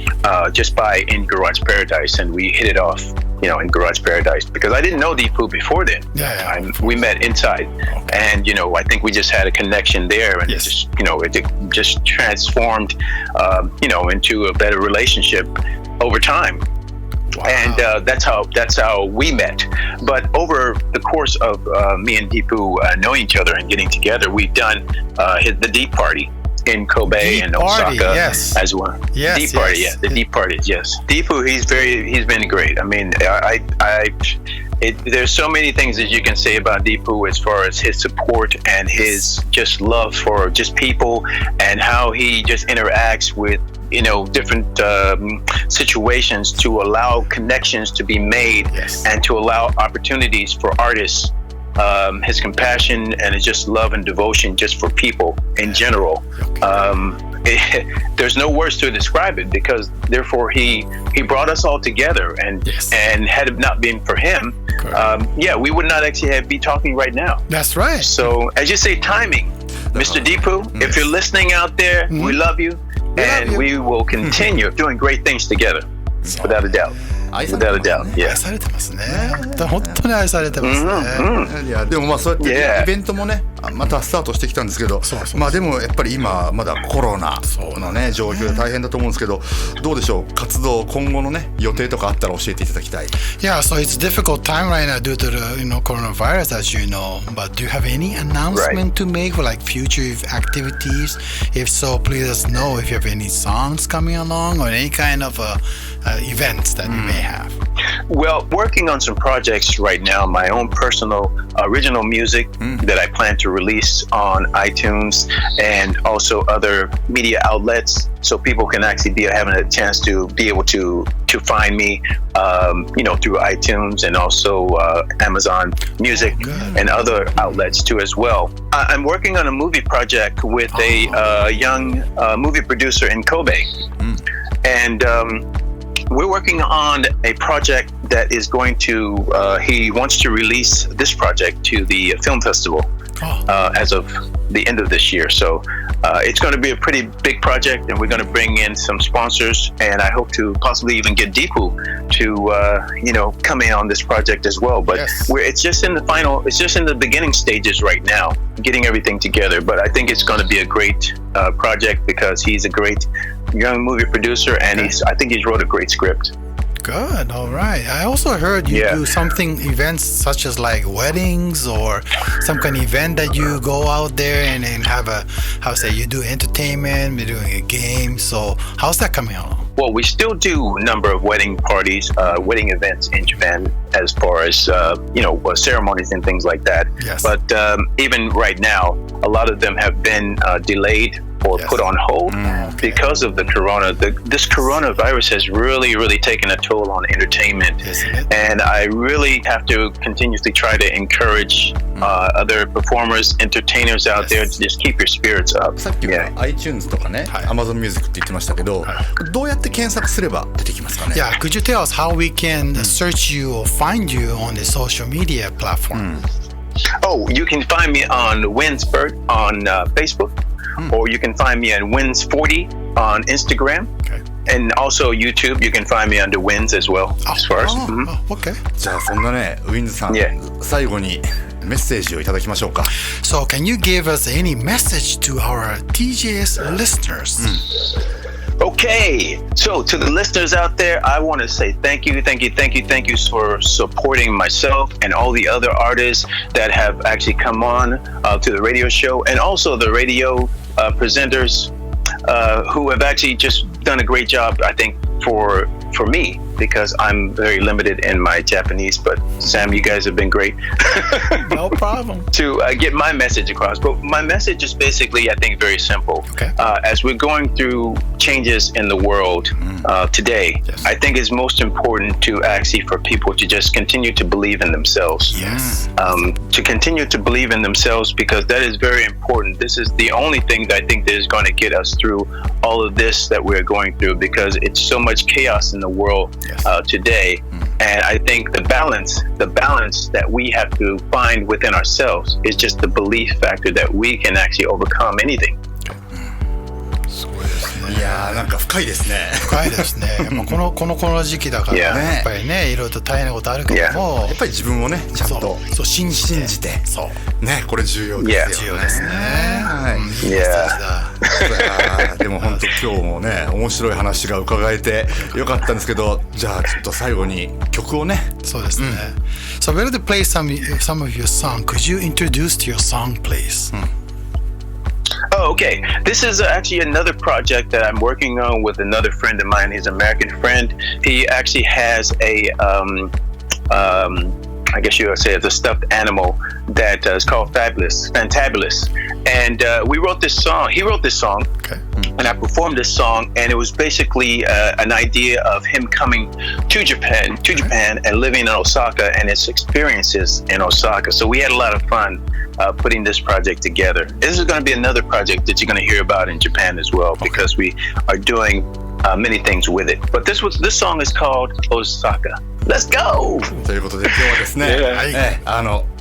just by in Garage Paradise, and we hit it off, in Garage Paradise, because I didn't know Deepu before then. We met inside, and I think we just had a connection there, and it just transformed, into a better relationship over time. Wow. And that's how we met. But over the course of me and Deepu knowing each other and getting together, we've done the Deep Party in Kobe and Osaka as well. Yes, Deep Party, the Deep Parties, yes. Deepu, he's been great. I mean, there's so many things that you can say about Deepu as far as his support and his just love for just people and how he just interacts with different situations to allow connections to be made and to allow opportunities for artists. His compassion and his just love and devotion just for people in general. There's no words to describe it, because therefore he brought us all together, and had it not been for him, we would not actually be talking right now. That's right. So as you say, timing, Mr. Deepu, if you're listening out there, we love you, and we will continue doing great things together, without a doubt.Without a doubt, yeah. 愛されてますね。本当に愛されてますね。いやでもまあそうやってイベントもねまたスタートしてきたんですけど、まあでもやっぱり今まだコロナのね状況で大変だと思うんですけど、どうでしょう、活動今後のね予定とかあったら教えていただきたい。Yeah, so it's difficult time right now due to the coronavirus, as you know. But do you have any announcement to make for like future activities? If so, please let us know if you have any songs coming along or any kind of events that you may have. Well, working on some projects right now, my own personal original music that I plan to release on iTunes and also other media outlets, so people can actually be having a chance to be able to find me, through iTunes and also Amazon Music and other outlets too as well. I'm working on a movie project with a young movie producer in Kobe, and we're working on a project that is going to, he wants to release this project to the film festival as of the end of this year. So it's going to be a pretty big project, and we're going to bring in some sponsors, and I hope to possibly even get Deepu to, come in on this project as well. But it's just in the beginning stages right now, getting everything together. But I think it's going to be a great project, because he's a great young movie producer, and I think he's wrote a great script. Good, all right. I also heard you do something, events such as like weddings or some kind of event that you go out there and have you do entertainment, you're doing a game. So how's that coming along? Well, we still do a number of wedding parties, wedding events in Japan, as far as, ceremonies and things like that. Yes. But even right now, a lot of them have been delayed or put on hold because of the corona. This coronavirus has really, really taken a toll on entertainment. And I really have to continuously try to encourage other performers, entertainers out there to just keep your spirits up. さっきは iTunes とかね、Amazon Music って言ってましたけど、どうやって検索すれば出てきますかね? Yeah, could you tell us how we can search you or find you on the social media platform? Oh, you can find me on Winz Bert on Facebook. Or you can find me on Winz40 on Instagram. And also YouTube, you can find me under Winz as well. As far as. Okay. じゃあそんなね、ウィンズさん、最後にメッセージをいただきましょうか。So can you give us any message to our TJS listeners? Okay, so to the listeners out there, I want to say thank you for supporting myself and all the other artists that have actually come on to the radio show, and also the radio presenters who have actually just done a great job, I think, for me, because I'm very limited in my Japanese. But Sam, you guys have been great. No problem. To get my message across. But my message is basically, I think, very simple. As we're going through changes in the world today, I think it's most important to actually for people to just continue to believe in themselves. To continue to believe in themselves, because that is very important. This is the only thing that I think that is going to get us through all of this that we're going through, because it's so much chaos in the world today. And I think the balance that we have to find within ourselves is just the belief factor that we can actually overcome anything. いやーなんか深いですね。深いですね。もうこの時期だからね、やっぱりね、いろいろと大変なことあるけども、やっぱり自分をねちゃんと信じて、ねこれ重要ですよね。重要ですね。はい。でも本当今日もね面白い話が伺えてよかったんですけど、じゃあちょっと最後に曲をね。そうですね。So we're going to play some of your song. Could you introduce your song, please? Oh, okay. This is actually another project that I'm working on with another friend of mine. He's an American friend. He actually has a, I guess you would say it's a stuffed animal that is called Fantabulous. And we wrote this song. He wrote this song. and I performed this song, and it was basically an idea of him coming to Japan and living in Osaka and his experiences in Osaka. So we had a lot of fun putting this project together. This is going to be another project that you're going to hear about in Japan as well, because we are doing many things with it. But this song is called Osaka. Let's go! ということで今日はですね、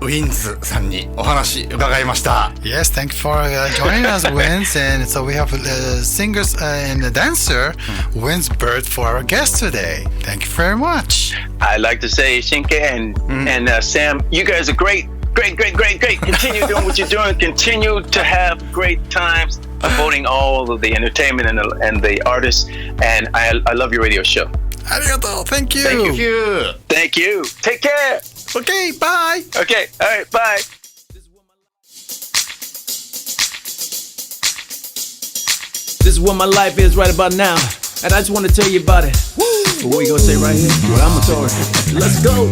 ウィンズさんにお話伺いました。Yes, thank you for joining us, Winz. And so we have singers and a dancer, Winz Bert, for our guest today. Thank you very much. I'd like to say, Shinke and Sam, you guys are great. Great. Continue doing what you're doing. Continue to have great times promoting all of the entertainment and the artists. And I love your radio show. ありがとう。Thank you. Thank you. Take care. Okay, bye. Okay, all right, bye. This is what my life is right about now, and I just want to tell you about it. What we gonna say right here? Well, I'm a story. Let's go.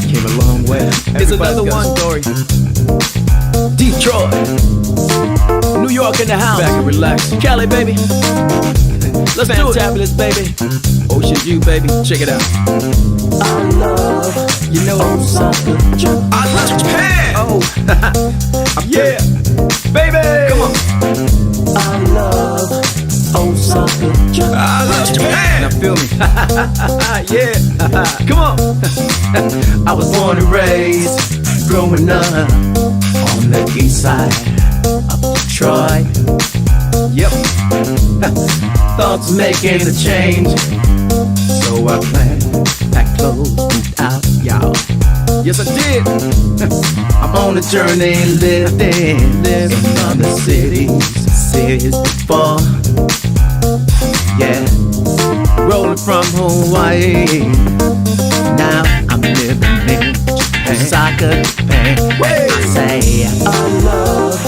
Came a long way. It's another one story. Detroit, New York in the house. Back and relax. Cali, baby. Let's do it. Fantabulous, baby. Ocean View, baby. Check it out. I love, you know, Osaka. I love Japan. Oh, yeah, baby. Come on. I love Osaka. I love Japan. Now feel me. Yeah. Come on. I was born and raised, growing up on the east side of Detroit. Yep. Thoughts making a change, so I planned, packed clothes, moved out, y'all. Yes, I did. I'm on a journey, living in other cities before. Yeah, rolling from Hawaii. Now I'm living in Osaka, Japan. I say I love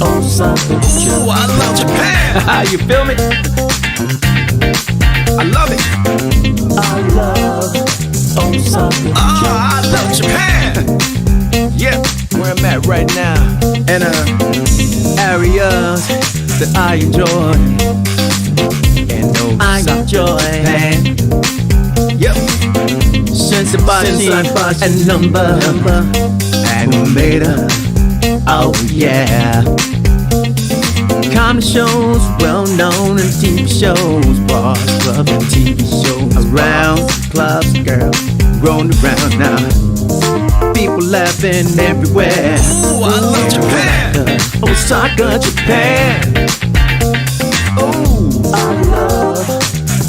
Osaka. Ooh, I love Japan. You feel me? I love it. I love Osaka. Oh, I love Japan. Yeah, where I'm at right now. And areas that I enjoy. And Osaka, Japan. Yep. Sensibashi and number and Maida. Oh yeah. Comedy shows, well known in TV shows, bars, clubs, and TV shows. Around clubs, girls, rolling around now. People laughing everywhere. Ooh, I love Japan. Osaka, Japan. Ooh, I love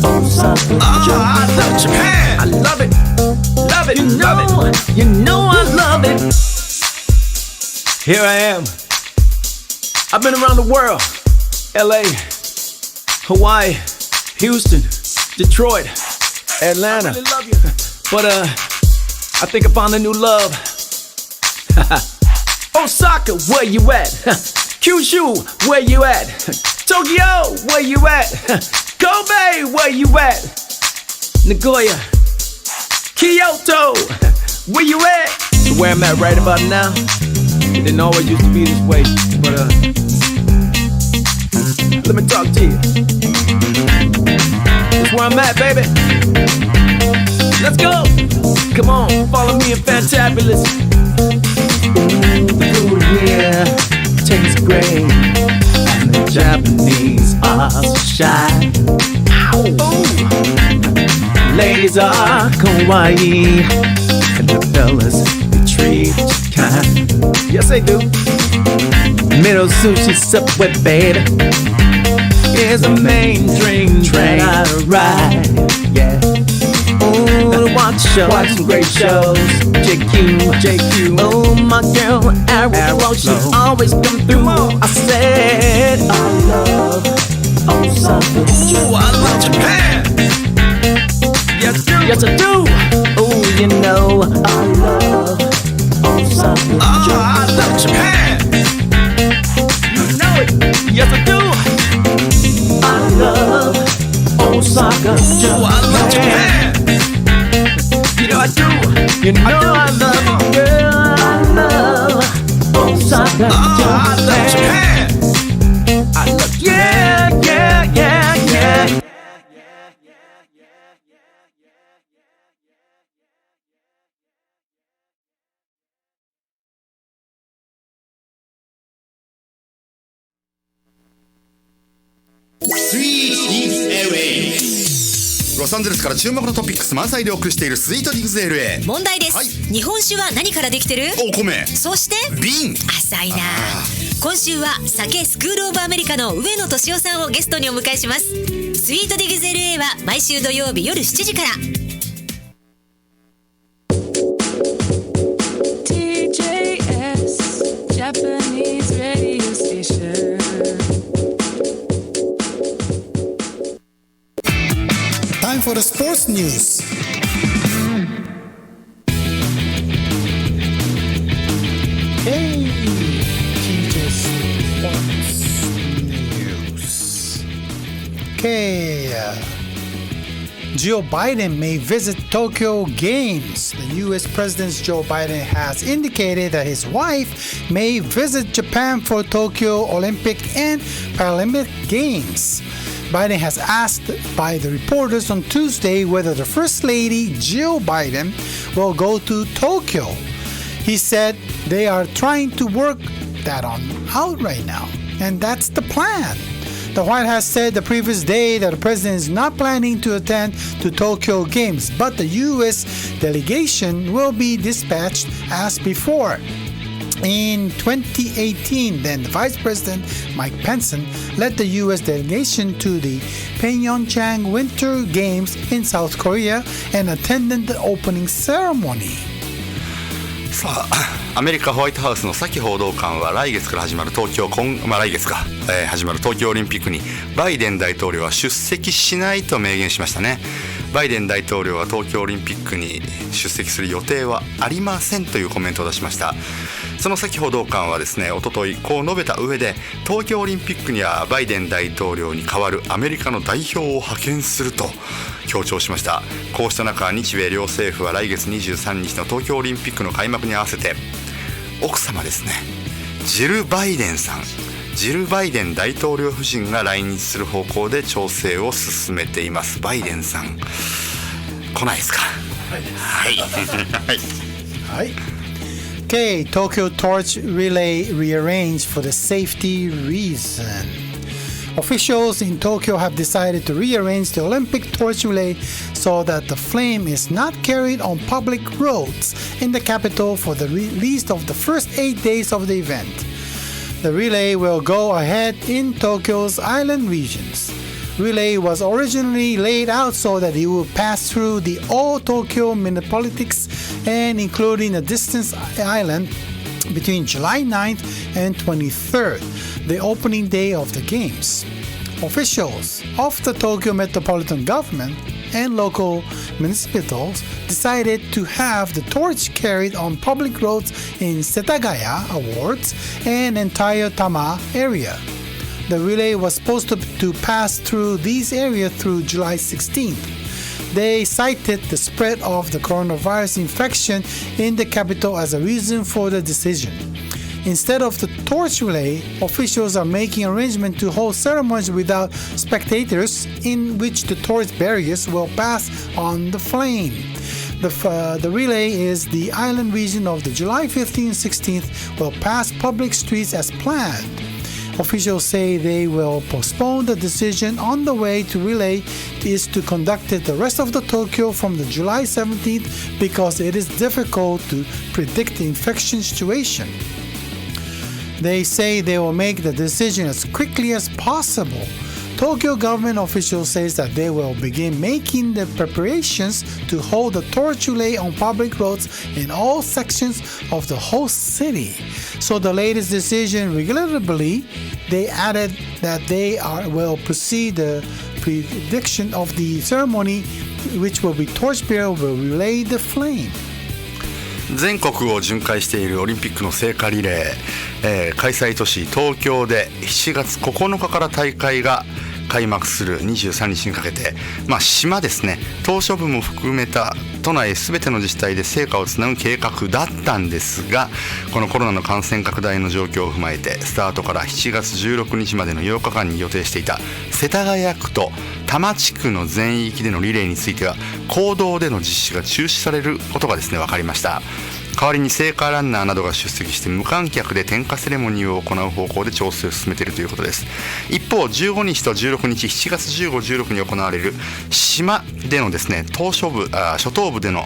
Osaka, Japan. I love Japan. I love it. Love it. You know I love it. Here I am. I've been around the world. LA, Hawaii, Houston, Detroit, Atlanta. I really love you. But I think I found a new love. Osaka, where you at? Kyushu, where you at? Tokyo, where you at? Kobe, where you at? Nagoya, Kyoto, where you at? So where I'm at right about now, it didn't always used to be this way, but let me talk to you. That's where I'm at, baby. Let's go. Come on, follow me in Fantabulous. The food here tastes great, and the Japanese are so shy. Ooh. Ladies are kawaii, and the fellas treat you kind. Yes, they do. Middle sushi Subway, baby, is a main train I ride. Yeah. Ooh, watch some great shows. JQ. Oh, my girl, Arrow, she always come through. I said I love Osaka. Ooh, I love Japan. Yes, I do. Oh, you know I love Osaka. Oh, I love Japan. You know it. Yes, I do. I love Osaka. Oh, I love Japan. You know I do. You know I love it, girl. I love Osaka. Oh, I love Japan. I love Japan. Yeah. ロサンゼルスから注目のトピックス満載でお送りしているスイートディグズ LA。 問題です、はい、日本酒は何からできてる？お米。そして瓶。浅いな。今週は酒スクールオブアメリカの上野俊夫さんをゲストにお迎えします。スイートディグズ LA は毎週土曜日夜7時から。TJS Japanese radio station. Time for the sports news. Hey, TJS Sports News. Okay, Joe Biden may visit Tokyo Games. The U.S. President Joe Biden has indicated that his wife may visit Japan for Tokyo Olympic and Paralympic Games. Biden has asked by the reporters on Tuesday whether the First Lady Jill Biden will go to Tokyo. He said they are trying to work that out right now, and that's the plan. The White House said the previous day that the president is not planning to attend to Tokyo Games, but the U.S. delegation will be dispatched as before. In 2018, then Vice President Mike Pence led the U.S. delegation to the Pyeongchang Winter Games in South Korea and attended the opening ceremony. さあ、アメリカホワイトハウスのサキ報道官は来月から始まる東京オリンピックにバイデン大統領は出席しないと明言しましたね。バイデン大統領は東京オリンピックに出席する予定はありませんというコメントを出しました。そのサキ報道官はですね、おとといこう述べた上で、東京オリンピックにはバイデン大統領に代わるアメリカの代表を派遣すると強調しました。こうした中、日米両政府は来月23日の東京オリンピックの開幕に合わせて奥様ですね、ジル・バイデン大統領夫人が来日する方向で調整を進めています。バイデンさん来ないですか？はいはいOkay, Tokyo Torch Relay rearranged for the safety reason. Officials in Tokyo have decided to rearrange the Olympic torch relay so that the flame is not carried on public roads in the capital for the least of the first 8 days of the event. The relay will go ahead in Tokyo's island regions. Relay was originally laid out so that it would pass through the all Tokyo municipalities and including a distant island between July 9th and 23rd, the opening day of the games. Officials of the Tokyo Metropolitan Government and local municipalities decided to have the torch carried on public roads in Setagaya Awards and entire Tama area. The relay was supposed to pass through these areas through July 16th. They cited the spread of the coronavirus infection in the capital as a reason for the decision. Instead of the torch relay, officials are making arrangements to hold ceremonies without spectators in which the torch barriers will pass on the flame. The relay is the island region of the July 15th 16th will pass public streets as planned. Officials say they will postpone the decision on the way to relay is to conduct it the rest of the Tokyo from the July 17th because it is difficult to predict the infection situation. They say they will make the decision as quickly as possible. Tokyo government officials say that they will begin making the preparations to hold the torch relay on public roads in all sections of the whole city. So the latest decision regrettably, they added that they will proceed the prediction of the ceremony, which will be torchbearer will relay the flame. 全国を巡回しているオリンピックの聖火リレー、開催都市東京で7月9日から大会が開幕する23日にかけて、島ですね、島しょ部も含めた都内すべての自治体で聖火をつなぐ計画だったんですが、このコロナの感染拡大の状況を踏まえてスタートから7月16日までの8日間に予定していた世田谷区と多摩地区の全域でのリレーについては公道での実施が中止されることがですね分かりました。代わりに聖火ランナーなどが出席して無観客で点火セレモニーを行う方向で調整を進めているということです。一方15日と16日7月15、16に行われる島でのですね初頭部での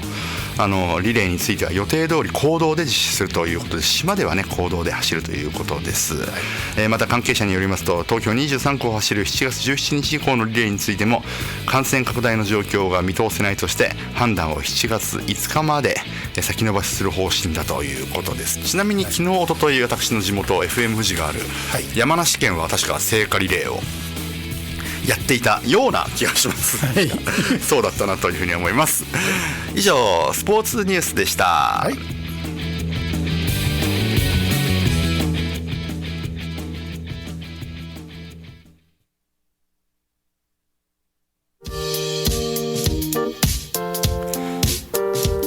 リレーについては予定通り公道で実施するということで、島ではね公道で走るということです。また関係者によりますと、東京23区を走る7月17日以降のリレーについても感染拡大の状況が見通せないとして判断を7月5日まで先延ばしする方針だということです。ちなみに昨日おととい私の地元 FM 富士がある山梨県は確か聖火リレーをやっていたような気がします、はい、そうだったなというふうに思います。以上スポーツニュースでした、はい。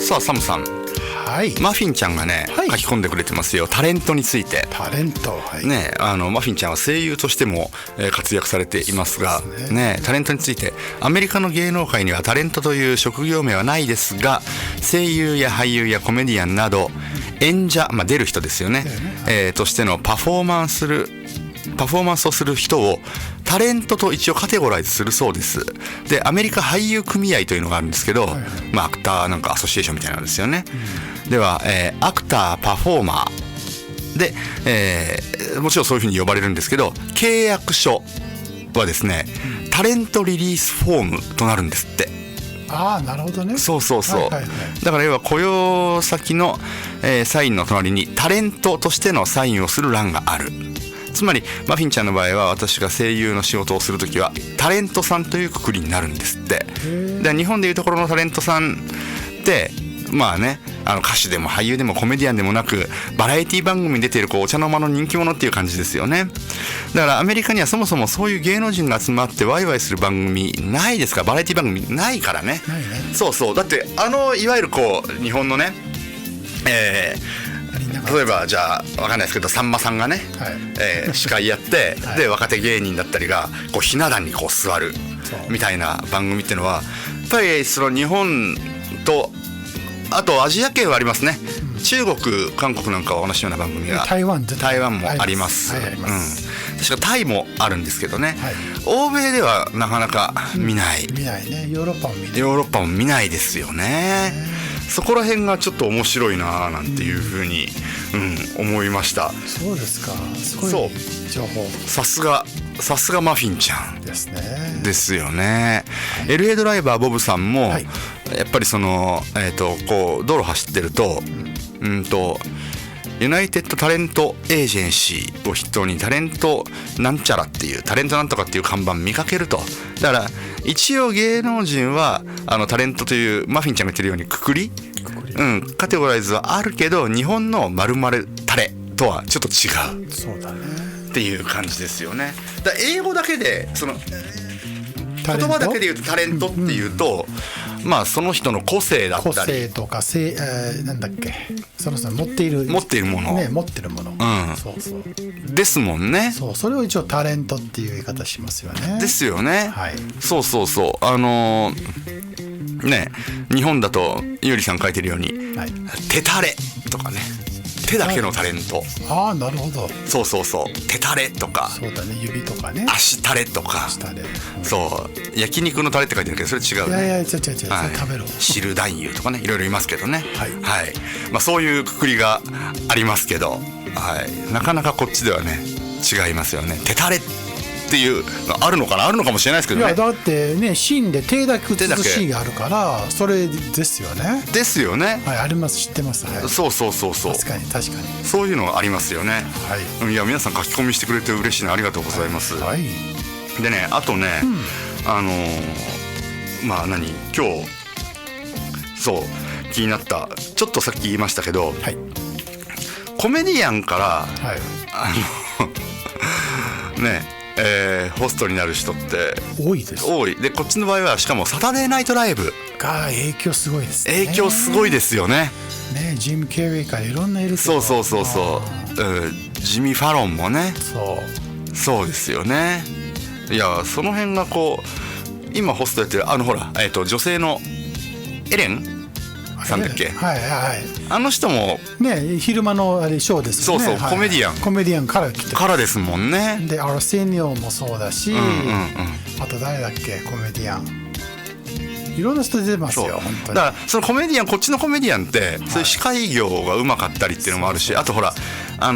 さあサムさん、はい、マフィンちゃんがね、はい、書き込んでくれてますよ、タレントについて。タレント、はい、ね、マフィンちゃんは声優としても活躍されていますが、ね、タレントについて、アメリカの芸能界にはタレントという職業名はないですが、声優や俳優やコメディアンなど演者、出る人ですよね、としてのパフォーマンスをする人をタレントと一応カテゴライズするそうです。でアメリカ俳優組合というのがあるんですけど、アクターなんかアソシエーションみたいなんですよね。では、アクターパフォーマーで、もちろんそういうふうに呼ばれるんですけど、契約書はですね、タレントリリースフォームとなるんですって。ああ、なるほどね。そう、だから要は雇用先の、サインの隣にタレントとしてのサインをする欄がある。つまりマフィンちゃんの場合は、私が声優の仕事をするときはタレントさんというくくりになるんですって。で日本でいうところのタレントさんって歌手でも俳優でもコメディアンでもなく、バラエティ番組に出ているお茶の間の人気者っていう感じですよね。だからアメリカにはそもそもそういう芸能人が集まってワイワイする番組ないですから、バラエティ番組ないからね。ないね。そうだっていわゆる日本のね、例えばじゃあ分かんないですけど、さんまさんがね、司会やって、で若手芸人だったりがひな壇に座るみたいな番組っていうのは、やっぱりその日本とあとアジア系はありますね。中国韓国なんかは同じような番組が台湾もあります。確かタイもあるんですけどね、欧米ではなかなか見ないね。ヨーロッパも見ないですよね。そこら辺がちょっと面白いななんていうふうに、思いました。そうですか。すごい情報。さすがマフィンちゃんですね。ですよね。LA ドライバーボブさんも、やっぱりその道路走ってると、ユナイテッドタレントエージェンシーを筆頭にタレントなんちゃらっていうタレントなんとかっていう看板見かけると。だから一応芸能人はタレントというマフィンちゃんが言ってるようにくくり、カテゴライズはあるけど、日本の〇〇タレとはちょっと違う。そうだね。っていう感じですよね。だから英語だけでその言葉だけで言うとタレントっていうと、その人の個性だったり、個性とかなんだっけ、その人の持っているもの、持ってるもの、そうですもんね。それを一応タレントっていう言い方しますよね。ですよね。そうね、日本だとゆうりさん書いてるように、手タレとかね、手だけのタレント。ああ、なるほど。そう手タレとか。そうだね、指とかね。足タレとか。焼肉のタレって書いてるけど、それ違うね。いや違う、食べろ。汁男優とかね、いろいろいますけどね。そういうくくりがありますけど、なかなかこっちではね違いますよね。手タレっていうのあるのかもしれないですけどね。いやだってね、シーンで手だけ映すシーンがあるから、それですよね。ですよね。あります、知ってます。そう確かにそういうのありますよね。いや皆さん書き込みしてくれて嬉しいな、ありがとうございます。でね、あとね、今日気になった、ちょっとさっき言いましたけど、コメディアンからホストになる人って多いです。でこっちの場合はしかもサタデーナイトライブが影響すごいですね。影響すごいですよね。ジム・ケリーからいろんないるけジど、ミー・ファロンもね。そうですよね。いやその辺が今ホストやってる女性のエレンさんだっけ、はいはいはい、あの人もね、昼間のあれショーですよね。そうそう、はい、コメディアンから来てからですもんね。でアルセニオもそうだし、あと誰だっけ、コメディアンいろんな人出てますよ。本当に。だからそのコメディアン、こっちのコメディアンってそういう司会業がうまかったりっていうのもあるし、あとほら例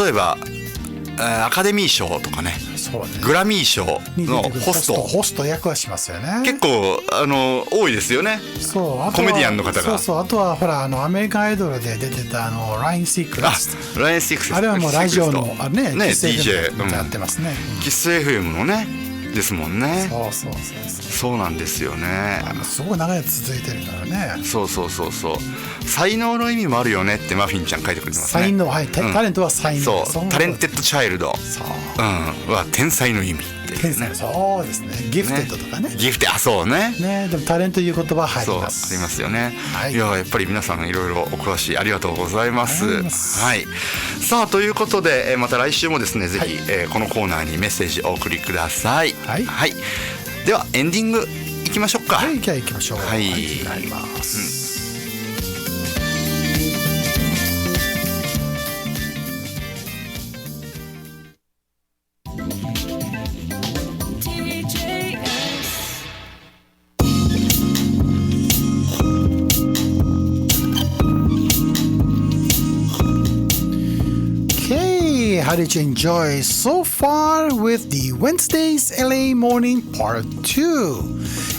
えばアカデミー賞とかね、グラミー賞のホスト役はしますよね。結構多いですよね。そう、コメディアンの方が。そう、あとはほらアメリカンアイドルで出てたラインシークレスト。ラインシークレスト。あれはもうラジオのね DJ やってますね。キス FM のねですもんね。そうなんですよね。すごい長い続いてるからね。そう才能の意味もあるよねってマフィンちゃん書いてくれてますね。才能、はい、タレントは才能。そう、タレンテッドチャイルドは天才の意味っていうね。そうですね。ギフテッドとかね。ギフテッド、そうね。でもタレントいう言葉入ります。そうありますよね。いややっぱり皆さんいろいろお詳しい、ありがとうございます。はい。さあということでまた来週もですね、ぜひこのコーナーにメッセージお送りください。はい。ではエンディングいきましょうか。はい、じゃあ行きましょう。はい。なります。How did you enjoy so far with the Wednesday's LA Morning Part 2?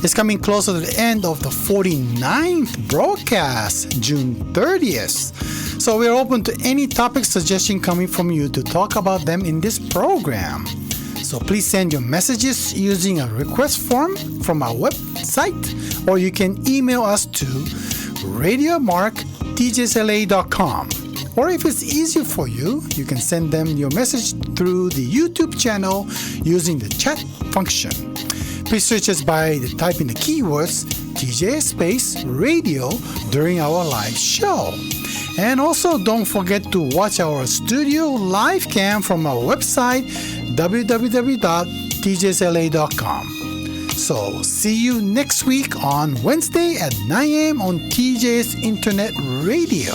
It's coming closer to the end of the 49th broadcast, June 30th. So we're open to any topic suggestion coming from you to talk about them in this program. So please send your messages using a request form from our website, or you can email us to radiomark@tjsla.com.Or if it's easier for you, you can send them your message through the YouTube channel using the chat function. Please search us by typing the keywords TJS space radio during our live show. And also don't forget to watch our studio live cam from our website www.tjsla.com. So see you next week on Wednesday at 9 a.m. on TJS Internet Radio.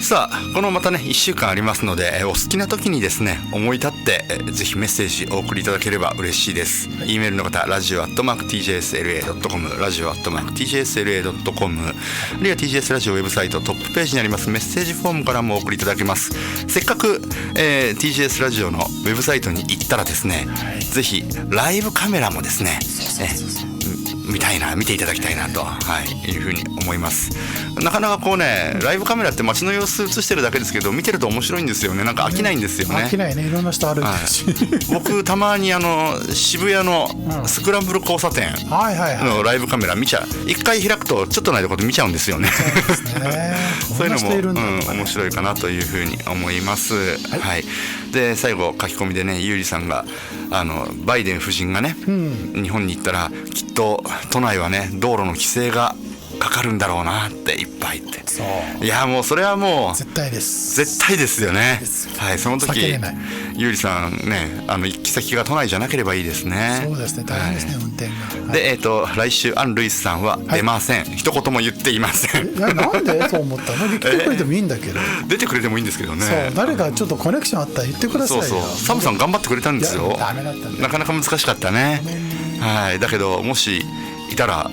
さあこのまたね1週間ありますので、お好きな時にですね思い立ってぜひメッセージお送りいただければ嬉しいです。 E メールの方、radio@tjsla.com、 radio@tjsla.com、 あるいは TJS ラジオウェブサイトトップページにありますメッセージフォームからもお送りいただけます。せっかく、TJS ラジオのウェブサイトに行ったらですね、ぜひライブカメラもですね見ていただきたいなと、いうふうに思います。なかなかこうね、ライブカメラって街の様子映してるだけですけど、見てると面白いんですよね。なんか飽きないんですよね。飽きないね、いろんな人歩いてるし、僕たまに渋谷のスクランブル交差点のライブカメラ一回開くとちょっとないところで見ちゃうんですよね。そういうのも、面白いかなというふうに思います。で最後書き込みでね、ゆうりさんがバイデン夫人がね、日本に行ったらきっと都内はね道路の規制がかかるんだろうなっていっぱい言って、いやもうそれはもう絶対ですよね。その時ゆうりさんね、行き先が都内じゃなければいいですね。そうですね、大変ですね、運転が。で来週アン・ルイスさんは出ません、一言も言っていません。なんでそう思ったの？来てくれてもいいんだけど、出てくれてもいいんですけどね。そう誰かちょっとコネクションあったら言ってくださいよ。サムさん頑張ってくれたんですよ。ダメだったね、なかなか難しかったね。だけどもしいたら、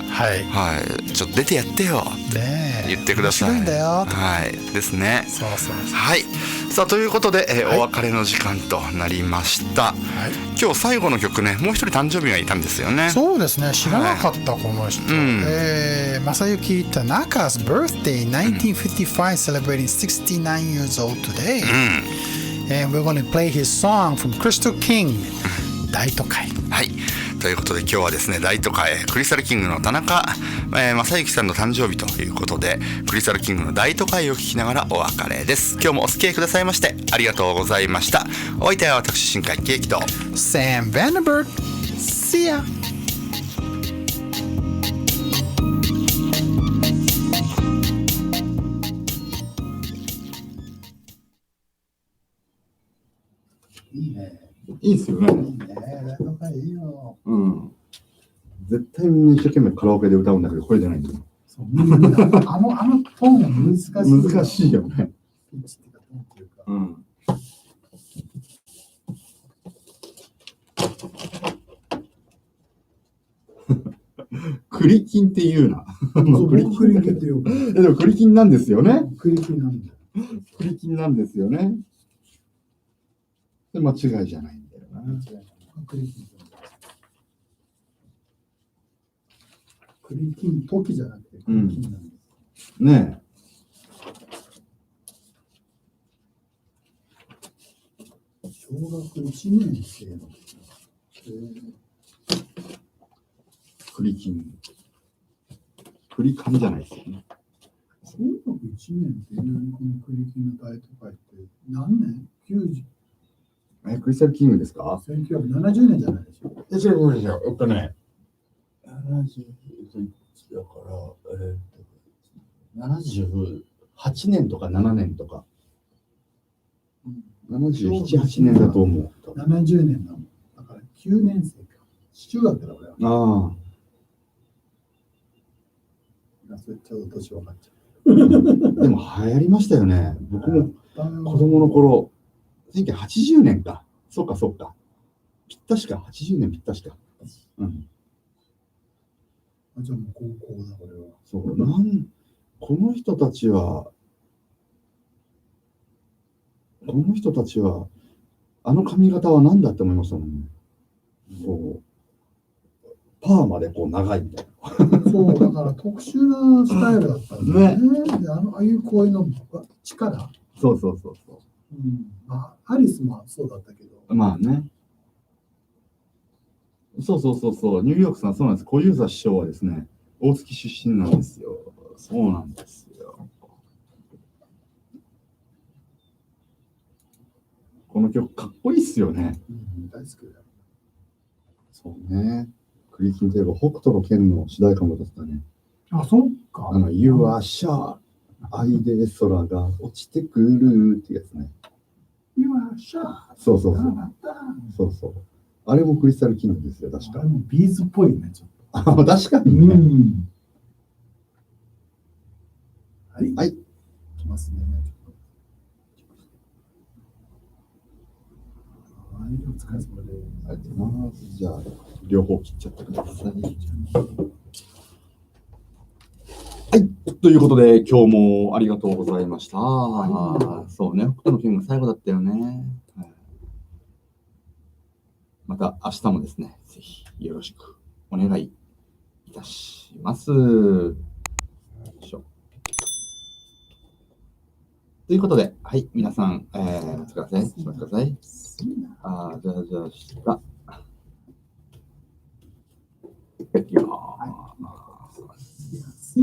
ちょっと出てやってよって言ってください。面白いんだよ。ですね。さあということで、お別れの時間となりました。今日最後の曲ね、もう一人誕生日がいたんですよね。そうですね、知らなかった、この人。正幸田中's birthday 1955 celebrating 69 years old today. And we're going to play his song from Crystal King 大都会。ということで今日はですね、大都会クリスタルキングの田中正幸さんの誕生日ということで、クリスタルキングの大都会を聴きながらお別れです。今日もお付き合いくださいましてありがとうございました。お相手は私新海圭樹と Sam Vandenberg。 See ya。いいっすよね。いいよ。絶対みんな一生懸命カラオケで歌うんだけど、これじゃないんだよ。そうあのトーンが難しい。難しいよね。うん。クリキンって言うな。クリキンって言うか。でもクリキンなんですよね。クリキンなんだ。クリキンなんですよね。で間違いじゃないんだよな。クリキン。クリキン時じゃなくてクリキンなんです。ねえ。小学1年生の。クリキン。クリカンじゃないですよね。小学1年ってこのクリキンの大都会って何年 ?90。クリスタルキングですか ?1970 年じゃないでしょ。違う。70だから、78年とか7年とか。77、8年だと思う。70年だもん。だから9年生か。中学だ俺は。ああ。それちょうど年分かっちゃでも流行りましたよね。僕も子供の頃、1980年か。そうか。ぴったしか。80年ぴったしか。うん。じゃあもう高校だ、これは。そう、この人たちは、あの髪型は何だって思いましたもんね。こう、パーマでこう長いみたいな。そう、だから特殊なスタイルだったんだよね。でああいう声の力。そう。うん。まあ、アリスもそうだったけど。まあね。そう。ニューヨークさん、そうなんです。小遊三師匠はですね、大月出身なんですよ。そうなんですよ。この曲、かっこいいっすよね。大好きだよ。そうね。クリキンといえば、北斗の拳の主題歌もだったね。あ、そっか。You are sharp。愛で空が落ちてくるってやつね。You are sharp。そう。あれもクリスタルキングですよ、確か。あれもビーズっぽいね、ちょっと。確かにね。はい。きますね。はい、お疲れ様です。ありがとうございます。じゃあ、両方切っちゃってください。はい。ということで、今日もありがとうございました。そうね、北斗の拳が最後だったよね。また明日もですね、ぜひよろしくお願いいたします。ということで、はい、皆さん、お疲れ様です。お待ちください。じゃあ、下。いきます。